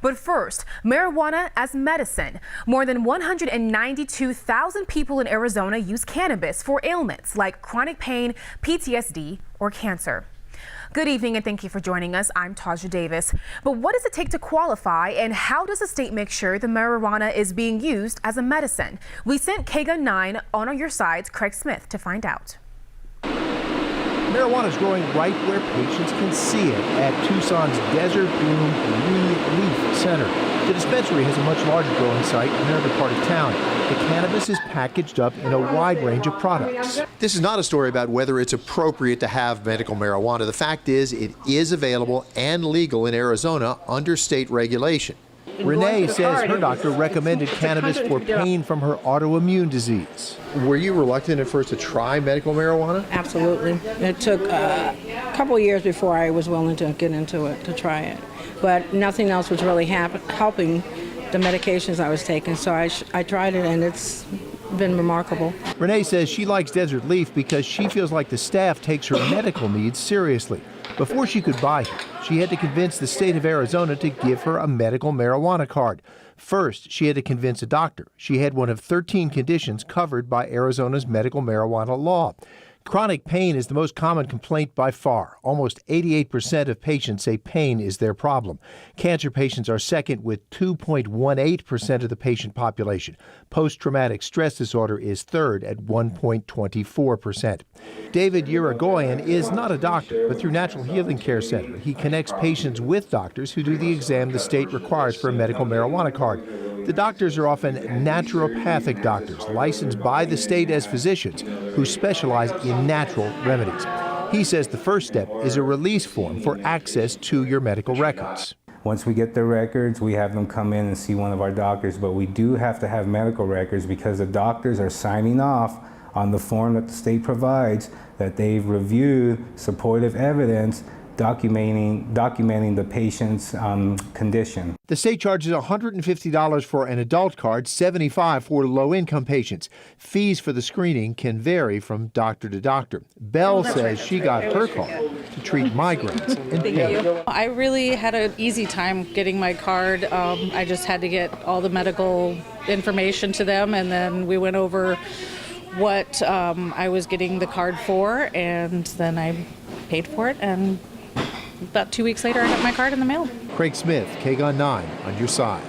But first, marijuana as medicine. More than 192,000 people in Arizona use cannabis for ailments like chronic pain, PTSD, or cancer. Good evening and thank you for joining us. I'm Taja Davis. But what does it take to qualify, and how does the state make sure the marijuana is being used as a medicine? We sent KGUN 9 on your side's Craig Smith to find out. Marijuana is growing right where patients can see it at Tucson's Desert Bloom Relief Center. The dispensary has a much larger growing site in another part of town. The cannabis is packaged up in a wide range of products. This is not a story about whether it's appropriate to have medical marijuana. The fact is, it is available and legal in Arizona under state regulation. Renee says her doctor recommended cannabis for pain from her autoimmune disease. Were you reluctant at first to try medical marijuana? Absolutely. It took a couple of years before I was willing to get into it, to try it. But nothing else was really helping the medications I was taking, so I tried it, and it's been remarkable. Renee says she likes Desert Leaf because she feels like the staff takes her medical needs seriously. Before she could buy it, she had to convince the state of Arizona to give her a medical marijuana card. First, she had to convince a doctor. She had one of 13 conditions covered by Arizona's medical marijuana law. Chronic pain is the most common complaint by far. Almost 88% of patients say pain is their problem. Cancer patients are second with 2.18% of the patient population. Post-traumatic stress disorder is third at 1.24%. David Urigoyen is not a doctor, but through Natural Healing Care Center, he connects patients with doctors who do the exam the state requires for a medical marijuana card. The doctors are often naturopathic doctors, licensed by the state as physicians who specialize in natural remedies. He says the first step is a release form for access to your medical records. Once we get the records, we have them come in and see one of our doctors, but we do have to have medical records because the doctors are signing off on the form that the state provides that they've reviewed supportive evidence documenting the patient's condition. The state charges $150 for an adult card, $75 for low-income patients. Fees for the screening can vary from doctor to doctor. Belle says she got her card to treat migraines and pain. I really had an easy time getting my card. I just had to get all the medical information to them, and then we went over what I was getting the card for, and then I paid for it, and about 2 weeks later, I got my card in the mail. Craig Smith, KGUN 9 on your side.